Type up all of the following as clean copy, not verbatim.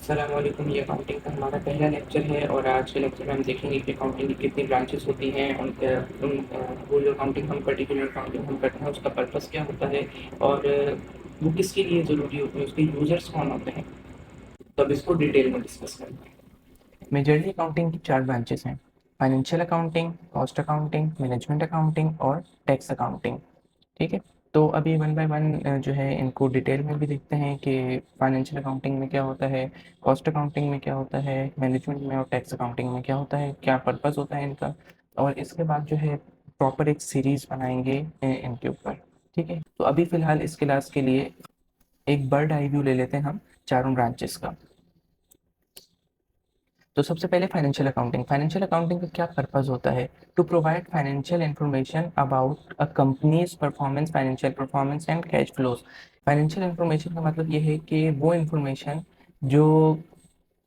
अस्सलामुअलैकुम। ये अकाउंटिंग का हमारा पहला लेक्चर है और आज के लेक्चर में हम देखेंगे कि अकाउंटिंग की कितनी ब्रांचेस होती हैं। वो जो अकाउंटिंग हम पर्टिकुलर अकाउंटिंग हम करते हैं उसका पर्पस क्या होता है और वो किसके लिए ज़रूरी होती है, उसके यूज़र्स कौन होते हैं। तो अब इसको डिटेल में डिस्कस करते हैं। मेजरली अकाउंटिंग की 4 ब्रांचेस हैं। Financial accounting, cost accounting, management accounting और टैक्स अकाउंटिंग। ठीक है। तो अभी वन बाय वन जो है इनको डिटेल में भी देखते हैं कि फाइनेंशियल अकाउंटिंग में क्या होता है, कॉस्ट अकाउंटिंग में क्या होता है, मैनेजमेंट में और टैक्स अकाउंटिंग में क्या होता है, क्या पर्पस होता है इनका। और इसके बाद जो है प्रॉपर एक सीरीज बनाएंगे इनके ऊपर। ठीक है। तो अभी फ़िलहाल इस क्लास के लिए एक बर्ड आई व्यू ले लेते हैं हम चारों ब्रांचेस का। तो सबसे पहले फाइनेंशियल अकाउंटिंग का क्या पर्पस होता है? To provide financial information about a company's performance, financial performance and cash flows. Financial information का मतलब ये है कि वो इंफॉर्मेशन जो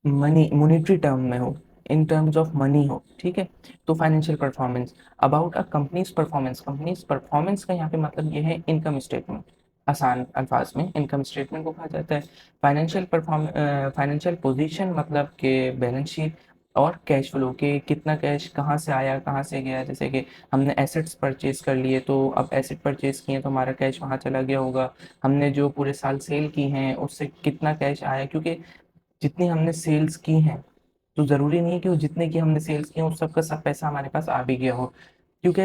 मनी मॉनेटरी टर्म में हो, इन टर्म्स ऑफ मनी हो। ठीक है। तो financial performance about a company's performance का यहाँ पे मतलब ये है इनकम स्टेटमेंट। आसान अल्फाज में इनकम स्टेटमेंट को कहा जाता है। फाइनेंशियल पोजीशन मतलब कि बैलेंस शीट। और कैश फ्लो के कितना कैश कहाँ से आया कहाँ से गया, जैसे कि हमने एसेट्स परचेज कर लिए तो अब एसेट परचेज किए तो हमारा कैश वहाँ चला गया होगा। हमने जो पूरे साल सेल की हैं उससे कितना कैश आया, क्योंकि जितनी हमने सेल्स की हैं तो ज़रूरी नहीं है कि वो जितने की हमने सेल्स की हैं उस सब का सब पैसा हमारे पास आ भी गया हो। क्योंकि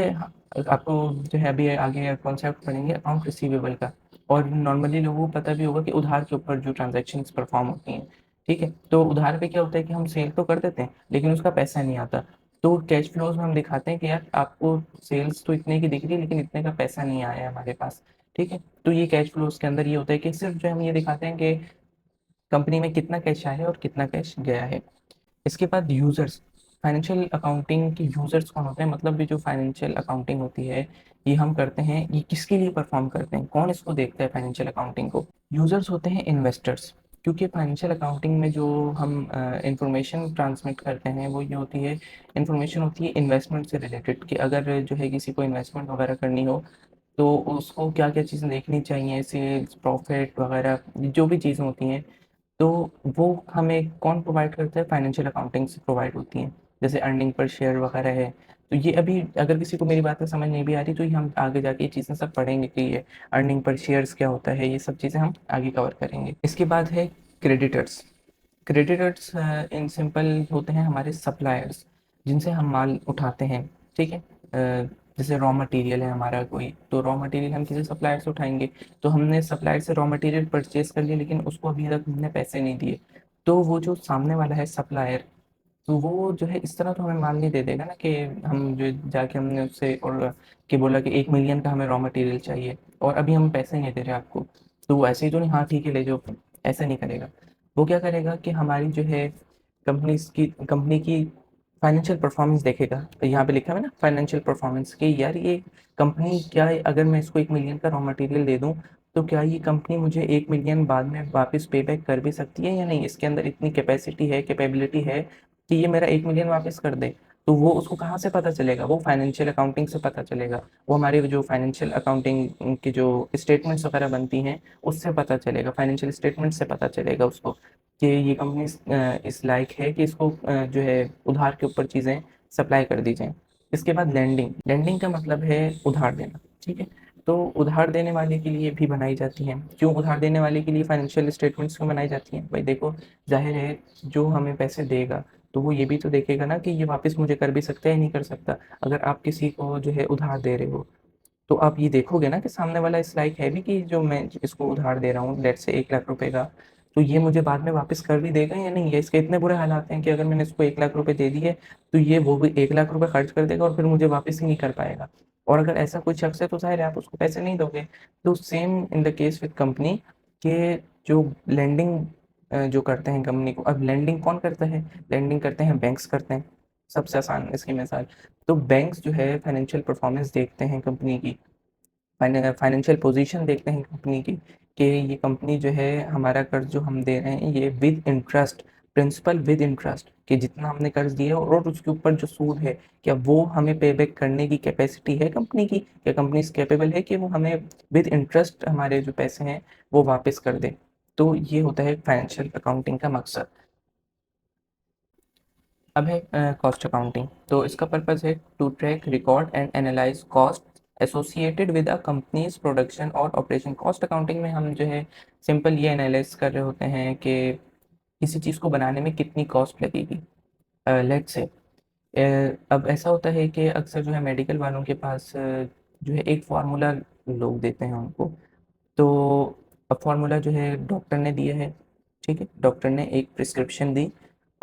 आपको जो है अभी आगे कॉन्सेप्ट पढ़ेंगे अकाउंट रिसीवेबल का। और नॉर्मली लोगों को पता भी होगा कि उधार के ऊपर जो ट्रांजैक्शंस परफॉर्म होती हैं। ठीक है। तो उधार पे क्या होता है कि हम सेल तो कर देते हैं लेकिन उसका पैसा नहीं आता। तो कैश फ्लोज में हम दिखाते हैं कि यार आपको सेल्स तो इतने की दिख रही है लेकिन इतने का पैसा नहीं आया है हमारे पास। ठीक है। तो ये कैश फ्लोज के अंदर ये होता है कि सिर्फ जो हम ये दिखाते हैं कि कंपनी में कितना कैश आया है और कितना कैश गया है। इसके बाद यूज़र्स। फाइनेंशियल अकाउंटिंग के यूज़र्स कौन होते हैं, मतलब ये जो फाइनेंशियल अकाउंटिंग होती है ये हम करते हैं, ये किसके लिए परफॉर्म करते हैं, कौन इसको देखता है फाइनेंशियल अकाउंटिंग को? यूज़र्स होते हैं इन्वेस्टर्स। क्योंकि फाइनेंशियल अकाउंटिंग में जो हम इंफॉर्मेशन ट्रांसमिट करते हैं वो ये होती है, इंफॉर्मेशन होती है इन्वेस्टमेंट से रिलेटेड, कि अगर जो है किसी को इन्वेस्टमेंट वगैरह करनी हो तो उसको क्या क्या चीज़ें देखनी चाहिए, सेल्स प्रॉफिट वगैरह जो भी चीज़ें होती हैं। तो वो हमें कौन प्रोवाइड करता है? फाइनेंशियल अकाउंटिंग से प्रोवाइड होती हैं। जैसे अर्निंग पर शेयर वगैरह है। तो ये अभी अगर किसी को मेरी बातें समझ नहीं भी आ रही तो ये हम आगे जाके ये चीज़ें सब पढ़ेंगे कि ये अर्निंग पर शेयर्स क्या होता है, ये सब चीज़ें हम आगे कवर करेंगे। इसके बाद है क्रेडिटर्स। क्रेडिटर्स इन सिंपल होते हैं हमारे सप्लायर्स, जिनसे हम माल उठाते हैं। ठीक है। जैसे रॉ मटेरियल है हमारा कोई, तो रॉ मटेरियल हम किसी सप्लायर से उठाएंगे। तो हमने सप्लायर से रॉ मटेरियल परचेज कर लिया लेकिन उसको अभी तक हमने पैसे नहीं दिए। तो वो जो सामने वाला है सप्लायर, तो वो जो है इस तरह तो हमें माल नहीं दे देगा ना कि हम जो जाके हमने उससे और कि बोला कि 1 मिलियन का हमें रॉ मटेरियल चाहिए और अभी हम पैसे नहीं दे रहे आपको। तो वो ऐसे ही तो नहीं, हाँ ठीक है ले जाओ, ऐसा नहीं करेगा। वो क्या करेगा कि हमारी जो है कंपनी की फाइनेंशियल परफॉर्मेंस देखेगा। तो यहाँ पे लिखा है ना फाइनेंशियल परफॉर्मेंस, कि यार ये कंपनी क्या है, अगर मैं इसको 1 मिलियन का रॉ मटेरियल दे दूँ तो क्या ये कंपनी मुझे 1 मिलियन बाद में वापस पे बैक कर भी सकती है या नहीं, इसके अंदर इतनी कैपेसिटी है, कैपेबिलिटी है कि ये मेरा 1 मिलियन वापस कर दे। तो वो उसको कहाँ से पता चलेगा? वो फाइनेंशियल अकाउंटिंग से पता चलेगा। वो हमारे जो फाइनेंशियल अकाउंटिंग की जो स्टेटमेंट्स वगैरह बनती हैं उससे पता चलेगा, फाइनेंशियल स्टेटमेंट से पता चलेगा उसको कि ये कंपनी इस लायक है कि इसको जो है उधार के ऊपर चीज़ें सप्लाई कर दी जाएँ। इसके बाद लेंडिंग का मतलब है उधार देना। ठीक है। तो उधार देने वाले के लिए भी बनाई जाती हैं। क्यों उधार देने वाले के लिए फाइनेंशियल स्टेटमेंट्स क्यों बनाई जाती हैं? भाई देखो, ज़ाहिर है जो हमें पैसे देगा तो वो ये भी तो देखेगा ना कि ये वापस मुझे कर भी सकता है या नहीं कर सकता। अगर आप किसी को जो है उधार दे रहे हो तो आप ये देखोगे ना कि सामने वाला इस लायक है भी कि जो मैं इसको उधार दे रहा हूँ लेट्स से 1 लाख रुपए का, तो ये मुझे बाद में वापस कर भी देगा या नहीं है। इसके इतने बुरे हालात हैं कि अगर मैंने इसको 1 लाख रुपए दे दिए तो ये वो भी 1 लाख रुपए खर्च कर देगा और फिर मुझे वापस ही नहीं कर पाएगा। और अगर ऐसा कोई शख्स है तो ज़ाहिर है आप उसको पैसे नहीं दोगे। तो same in the case with company के जो लेंडिंग जो करते हैं कंपनी को। अब लेंडिंग कौन करता है? लेंडिंग करते हैं बैंक्स करते हैं। सबसे आसान इसकी मिसाल, तो बैंक्स जो है फाइनेंशियल परफॉर्मेंस देखते हैं कंपनी की, फाइनेंशियल पोजीशन देखते हैं कंपनी की, कि ये कंपनी जो है हमारा कर्ज जो हम दे रहे हैं ये with interest, principal with interest, कि जितना हमने कर्ज दिया है और उसके ऊपर जो सूद है क्या वो हमें पे बैक करने की कैपेसिटी है कंपनी की, क्या कंपनी कैपेबल है कि वो हमें विद इंटरेस्ट हमारे जो पैसे हैं वो वापस कर दे। तो ये होता है फाइनेंशियल अकाउंटिंग का मकसद। अब है कॉस्ट अकाउंटिंग। तो इसका पर्पस है to track, record and analyse cost associated with a company's production और ऑपरेशन। कॉस्ट अकाउंटिंग में हम जो है सिंपल ये एनालाइज कर रहे होते हैं कि किसी चीज़ को बनाने में कितनी कॉस्ट लगेगी। लेट्स से अब ऐसा होता है कि अक्सर जो है मेडिकल वालों के पास जो है एक फार्मूला लोग देते हैं उनको। तो अब फार्मूला जो है डॉक्टर ने दिया है, ठीक है, डॉक्टर ने एक प्रिस्क्रिप्शन दी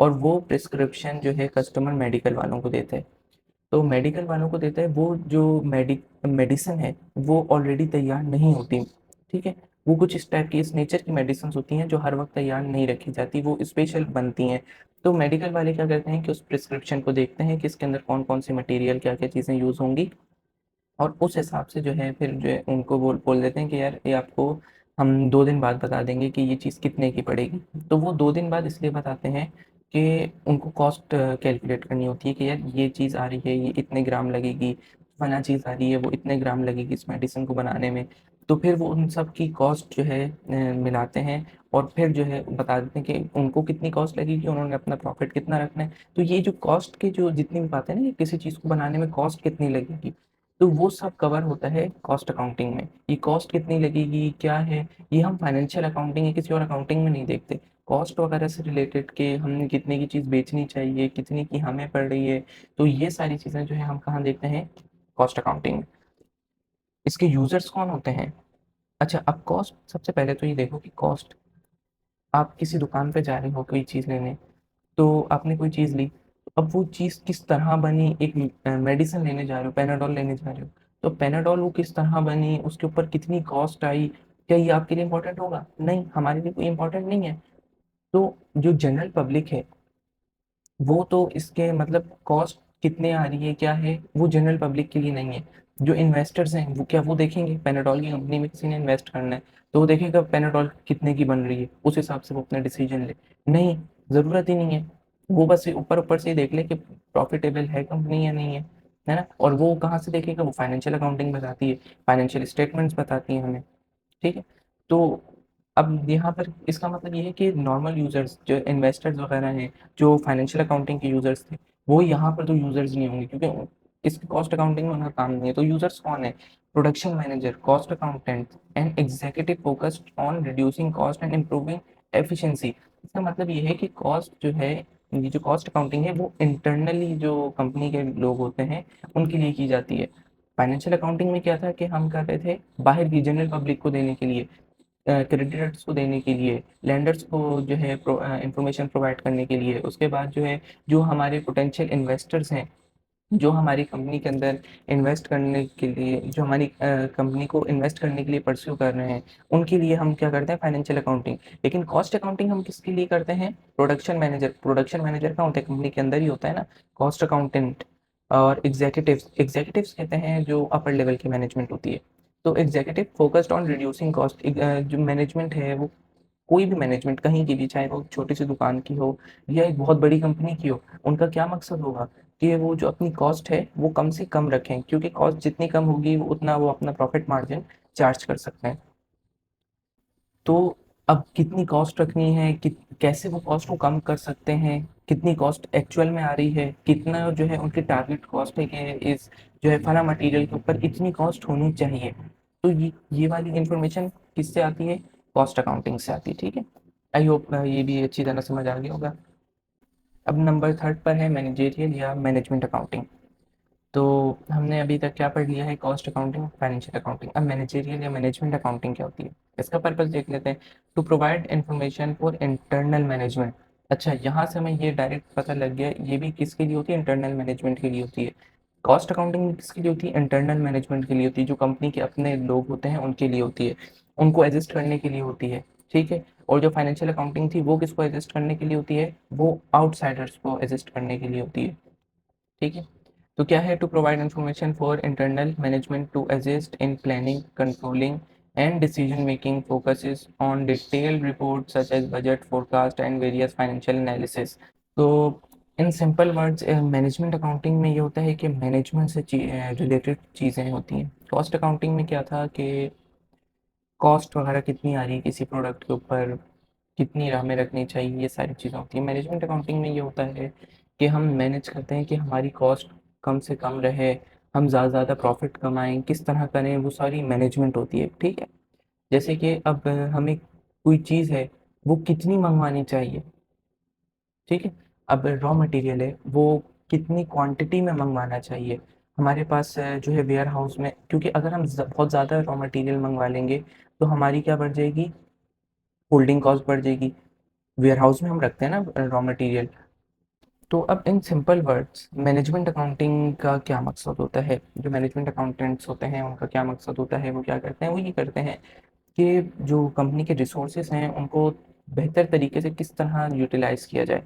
और वो प्रिस्क्रिप्शन जो है कस्टमर मेडिकल वालों को देता है। तो मेडिकल वालों को देता है, वो जो मेडिसिन है वो ऑलरेडी तैयार नहीं होती, ठीक है। वो कुछ इस टाइप की, इस नेचर की मेडिसिन होती हैं जो हर वक्त तैयार नहीं रखी जाती, वो स्पेशल बनती हैं। तो मेडिकल वाले क्या करते हैं कि उस प्रिस्क्रिप्शन को देखते हैं कि इसके अंदर कौन कौन सी मटेरियल, क्या क्या चीज़ें यूज़ होंगी, और उस हिसाब से जो है फिर जो है उनको बोल बोल देते हैं कि यार ये आपको हम 2 दिन बाद बता देंगे कि ये चीज़ कितने की पड़ेगी। तो वो 2 दिन बाद इसलिए बताते हैं कि उनको कॉस्ट कैलकुलेट करनी होती है कि यार ये चीज़ आ रही है, ये इतने ग्राम लगेगी, फला चीज़ आ रही है वो इतने ग्राम लगेगी इस मेडिसिन को बनाने में। तो फिर वो उन सब की कॉस्ट जो है मिलाते हैं और फिर जो है बता देते हैं कि उनको कितनी कॉस्ट लगेगी, उन्होंने अपना प्रॉफिट कितना रखना है। तो ये जो कॉस्ट के जो जितनी भी बातें हैं ना कि किसी चीज़ को बनाने में कॉस्ट कितनी लगेगी, तो वो सब कवर होता है कॉस्ट अकाउंटिंग में। ये कॉस्ट कितनी लगेगी, क्या है, ये हम फाइनेंशियल अकाउंटिंग या किसी और अकाउंटिंग में नहीं देखते। कॉस्ट वगैरह से रिलेटेड के हमने कितने की चीज़ बेचनी चाहिए, कितने की हमें पड़ रही है, तो ये सारी चीज़ें जो है हम कहाँ देखते हैं, कॉस्ट अकाउंटिंग में। इसके यूज़र्स कौन होते हैं? अच्छा, अब कॉस्ट, सबसे पहले तो ये देखो कि कॉस्ट, आप किसी दुकान पे जा रहे हो कोई चीज़ लेने, तो आपने कोई चीज़ ली, अब वो चीज़ किस तरह बनी, एक मेडिसिन लेने जा रहे हो, पैनाडोल लेने जा रहे हो, तो पैनाडोल वो किस तरह बनी, उसके ऊपर कितनी कॉस्ट आई, क्या ये आपके लिए इम्पोर्टेंट होगा? नहीं, हमारे लिए कोई इम्पोर्टेंट नहीं है। तो जो जनरल पब्लिक है, वो तो इसके मतलब कॉस्ट कितने आ रही है, क्या है, वो जनरल पब्लिक के लिए नहीं है। जो इन्वेस्टर्स हैं, वो क्या वो देखेंगे, पैनाडोल की कंपनी में किसी ने इन्वेस्ट करना है, तो वो देखेगा पैनाडोल कितने की बन रही है, उस हिसाब से वो अपना डिसीजन ले। नहीं, ज़रूरत ही नहीं है। वो बस ऊपर-ऊपर से ही देख ले कि प्रॉफ़िटेबल है कंपनी या नहीं है ना? और वो कहाँ से देखेगा, वो फाइनेंशियल अकाउंटिंग बताती है, फाइनेंशियल स्टेटमेंट्स बताती हैं हमें। ठीक है? तो अब यहाँ पर इसका मतलब ये है कि नॉर्मल यूज़र्स जो इन्वेस्टर्स वगैरह हैं, जो फाइनेंशियल अकाउंटिंग के यूज़र्स थे, वो यहाँ पर तो यूज़र्स नहीं होंगे क्योंकि इस कॉस्ट अकाउंटिंग में उनका काम नहीं है। तो यूज़र्स कौन है? Production manager, cost accountant and executive focused on reducing cost and improving efficiency. इसका मतलब ये है कि कॉस्ट जो है, ये जो कॉस्ट अकाउंटिंग है वो इंटरनली जो कंपनी के लोग होते हैं, उनके लिए की जाती है। फाइनेंशियल अकाउंटिंग में क्या था कि हम कर रहे थे बाहर की जनरल पब्लिक को देने के लिए, क्रेडिटर्स को देने के लिए, लेंडर्स को जो है इंफॉर्मेशन प्रोवाइड करने के लिए, उसके बाद जो है जो हमारे पोटेंशियल इन्वेस्टर्स हैं, जो हमारी कंपनी के अंदर इन्वेस्ट करने के लिए, जो हमारी कंपनी को इन्वेस्ट करने के लिए परस्यू कर रहे हैं, उनके लिए हम क्या करते हैं, फाइनेंशियल अकाउंटिंग। लेकिन कॉस्ट अकाउंटिंग हम किसके लिए करते हैं? प्रोडक्शन मैनेजर कहाँ होता है, कंपनी के अंदर ही होता है ना। कॉस्ट अकाउंटेंट और एग्जीक्यूटिव्स कहते हैं जो अपर लेवल की मैनेजमेंट होती है। तो executive focused on reducing cost, जो मैनेजमेंट है वो, कोई भी मैनेजमेंट कहीं की भी, चाहे वो छोटी सी दुकान की हो या एक बहुत बड़ी कंपनी की हो, उनका क्या मकसद होगा कि वो जो अपनी कॉस्ट है वो कम से कम रखें, क्योंकि कॉस्ट जितनी कम होगी उतना वो अपना प्रॉफिट मार्जिन चार्ज कर सकते हैं। तो अब कितनी कॉस्ट रखनी है, कैसे वो कॉस्ट को कम कर सकते हैं, कितनी कॉस्ट एक्चुअल में आ रही है, कितना जो है उनकी टारगेट कॉस्ट है कि इस जो है फला मटेरियल के ऊपर इतनी कॉस्ट होनी चाहिए। तो ये वाली इंफॉर्मेशन किससे आती है? कॉस्ट अकाउंटिंग से आती है, ठीक है। आई होप ये भी अच्छी तरह समझ आ गया होगा। अब नंबर थर्ड पर है मैनेजेरियल या मैनेजमेंट अकाउंटिंग। तो हमने अभी तक क्या पढ़ लिया है, कॉस्ट अकाउंटिंग, फाइनेंशियल अकाउंटिंग। अब मैनेजेरियल या मैनेजमेंट अकाउंटिंग क्या होती है, इसका पर्पस देख लेते हैं। To provide information for internal management. अच्छा, यहाँ से हमें ये डायरेक्ट पता लग गया, ये भी किसके लिए होती है, इंटरनल मैनेजमेंट के लिए होती है। कॉस्ट अकाउंटिंग किसके लिए होती है, इंटरनल मैनेजमेंट के लिए होती है, जो कंपनी के अपने लोग होते हैं उनके लिए होती है, उनको एडजस्ट करने के लिए होती है, ठीक है। और जो फाइनेंशियल अकाउंटिंग थी वो किसको एडजस्ट करने के लिए होती है, वो आउटसाइडर्स को एडजस्ट करने के लिए होती है, ठीक है। तो क्या है, to provide information for internal management to assist in planning, controlling and decision making, focuses on detailed report such as budget, forecast and various financial analysis. तो in simple words, management accounting में ये होता है कि management से related चीज़ें होती हैं। कॉस्ट अकाउंटिंग में क्या था कि कॉस्ट वगैरह कितनी आ रही है किसी प्रोडक्ट के ऊपर, कितनी हमें रखनी चाहिए, ये सारी चीज़ें होती हैं। मैनेजमेंट अकाउंटिंग में ये होता है कि हम मैनेज करते हैं कि हमारी कॉस्ट कम से कम रहे, हम ज़्यादा से ज़्यादा प्रॉफिट कमाएँ, किस तरह करें, वो सारी मैनेजमेंट होती है, ठीक है? जैसे कि अब हमें कोई चीज़ है, वो कितनी मँगवानी चाहिए, ठीक है? अब रॉ मटेरियल है, वो कितनी क्वांटिटी में मँगवाना चाहिए। हमारे पास जो है वेयर हाउस में, क्योंकि अगर हम बहुत ज़्यादा रॉ मटेरियल मँगवा लेंगे, तो हमारी क्या बढ़ जाएगी, होल्डिंग कॉस्ट बढ़ जाएगी। वेयर हाउस में हम रखते हैं ना रॉ मटेरियल। तो अब इन सिंपल वर्ड्स मैनेजमेंट अकाउंटिंग का क्या मकसद होता है, जो मैनेजमेंट अकाउंटेंट्स होते हैं उनका क्या मकसद होता है, वो क्या करते हैं, वो ये करते हैं कि जो कंपनी के रिसोर्सेज हैं उनको बेहतर तरीके से किस तरह यूटिलाइज किया जाए।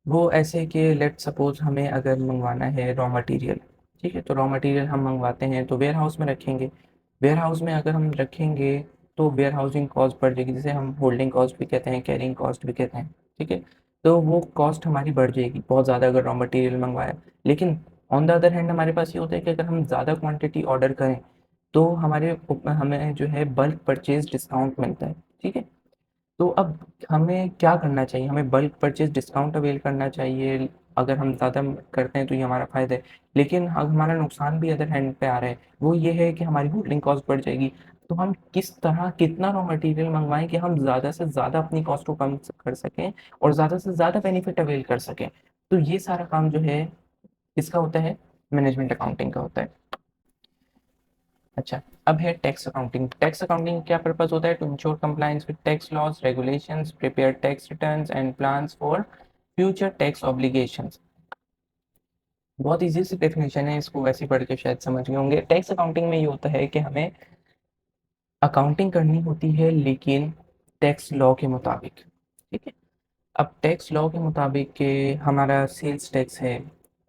वो ऐसे कि लेट सपोज हमें अगर मंगवाना है रॉ मटेरियल, ठीक है, तो रॉ मटेरियल हम मंगवाते हैं तो वेयर हाउस में रखेंगे। वेयर हाउस में अगर हम रखेंगे तो वेयर हाउसिंग कॉस्ट बढ़ जाएगी, जिसे हम होल्डिंग कॉस्ट भी कहते हैं, कैरिंग कॉस्ट भी कहते हैं, ठीक है। तो वो कॉस्ट हमारी बढ़ जाएगी बहुत ज़्यादा अगर रॉ मटेरियल मंगवाया। लेकिन ऑन द अदर हैंड हमारे पास ये होता है कि अगर हम ज़्यादा क्वांटिटी ऑर्डर करें तो हमें जो है बल्क परचेज डिस्काउंट मिलता है, ठीक है। तो अब हमें क्या करना चाहिए? हमें बल्क परचेज़ डिस्काउंट अवेल करना चाहिए। अगर हम ज़्यादा करते हैं तो ये हमारा फ़ायदा है। लेकिन हमारा नुकसान भी अदर हैंड पे आ रहा है। वो ये है कि हमारी होल्डिंग कॉस्ट बढ़ जाएगी। तो हम किस तरह कितना रॉ मटेरियल मँगवाएँ कि हम ज़्यादा से ज़्यादा अपनी कॉस्ट को कम कर सकें और ज़्यादा से ज़्यादा बेनिफिट अवेल कर सकें। तो ये सारा काम जो है किसका होता है? मैनेजमेंट अकाउंटिंग का होता है। अच्छा, अब है टैक्स अकाउंटिंग। टैक्स अकाउंटिंग क्या पर्पस होता है? To ensure compliance with tax laws, regulations, prepare tax returns and plans for future tax obligations. बहुत ईज़ी सी डेफिनेशन है, इसको वैसे ही पढ़ के शायद समझ गए होंगे। टैक्स अकाउंटिंग में ये होता है कि हमें अकाउंटिंग करनी होती है लेकिन टैक्स लॉ के मुताबिक, ठीक है? अब टैक्स लॉ के मुताबिक के हमारा सेल्स टैक्स है,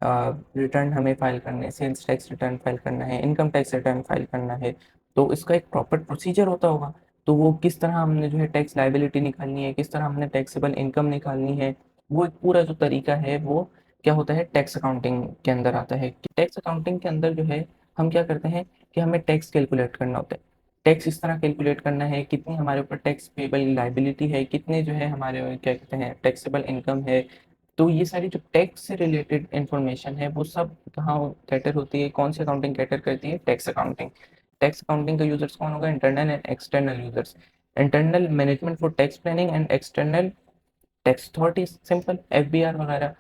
रिटर्न हमें फाइल करने हैं, सेल्स टैक्स रिटर्न फाइल करना है, इनकम टैक्स रिटर्न फाइल करना है, तो इसका एक प्रॉपर प्रोसीजर होता होगा। तो वो किस तरह हमने जो है टैक्स लायबिलिटी निकालनी है, किस तरह हमने टैक्सेबल इनकम निकालनी है, वो एक पूरा जो तरीका है वो क्या होता है, टैक्स अकाउंटिंग के अंदर आता है। टैक्स अकाउंटिंग के अंदर जो है हम क्या करते हैं कि हमें टैक्स कैलकुलेट करना होता है। टैक्स इस तरह कैलकुलेट करना है, कितनी हमारे ऊपर टैक्स पेबल लायबिलिटी है, कितने जो है हमारे क्या कहते हैं टैक्सेबल इनकम है। तो ये सारी जो टैक्स से रिलेटेड इन्फॉर्मेशन है वो सब कहाँ कैटर होती है, कौन सी अकाउंटिंग कैटर करती है? Tax accounting. टैक्स अकाउंटिंग का यूजर्स कौन होगा? Internal and external users. Internal management for tax planning and external tax authority, simple FBR वगैरह,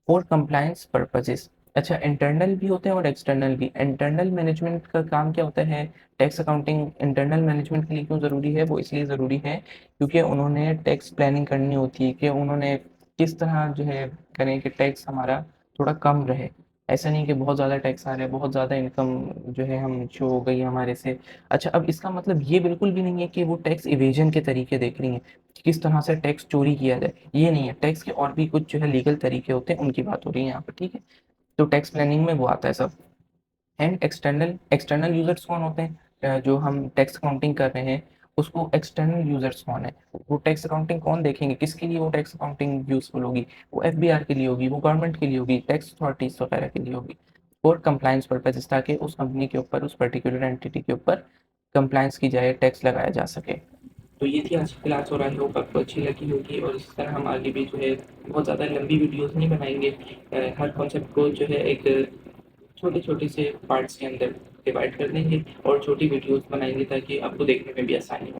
फॉर कंप्लायंस पर्पसेस। अच्छा, इंटरनल भी होते हैं और एक्सटर्नल भी। इंटरनल मैनेजमेंट का काम क्या होता है? टैक्स अकाउंटिंग इंटरनल मैनेजमेंट के लिए क्यों ज़रूरी है? वो इसलिए ज़रूरी है क्योंकि उन्होंने टैक्स प्लानिंग करनी होती है कि उन्होंने किस तरह जो है करें कि टैक्स हमारा थोड़ा कम रहे। ऐसा नहीं कि बहुत ज़्यादा टैक्स आ रहा है, बहुत ज़्यादा इनकम जो है हम शो हो गई हमारे से। अच्छा, अब इसका मतलब ये बिल्कुल भी नहीं है कि वो टैक्स इवेजन के तरीके देख रही हैं, किस तरह से टैक्स चोरी किया जाए, ये नहीं है। टैक्स के और भी कुछ जो है लीगल तरीके होते हैं, उनकी बात हो रही है यहाँ पर, ठीक है? तो टैक्स प्लानिंग में वो आता है सब। एंड एक्सटर्नल एक्सटर्नल यूजर्स कौन होते हैं? जो हम टैक्स अकाउंटिंग कर रहे हैं उसको एक्सटर्नल यूजर्स कौन है? वो टैक्स अकाउंटिंग कौन देखेंगे, किसके लिए वो टैक्स अकाउंटिंग यूजफुल होगी? वो एफबीआर के लिए होगी, वो गवर्नमेंट के लिए होगी, टैक्स अथॉरिटीज वगैरह के लिए होगी, और कंप्लायंस पर्पज, ताकि उस कंपनी के ऊपर, उस पर्टिकुलर एंटिटी के ऊपर कंप्लायंस की जाए, टैक्स लगाया जा सके। तो ये थी आज की क्लास और आई होप आपको अच्छी लगी होगी, और इसी तरह हम आगे भी जो है बहुत ज़्यादा लंबी वीडियोस नहीं बनाएंगे। हर कॉन्सेप्ट को जो है एक छोटे-छोटे से पार्ट्स के अंदर डिवाइड कर देंगे और छोटी वीडियोस बनाएँगे ताकि आपको देखने में भी आसानी हो।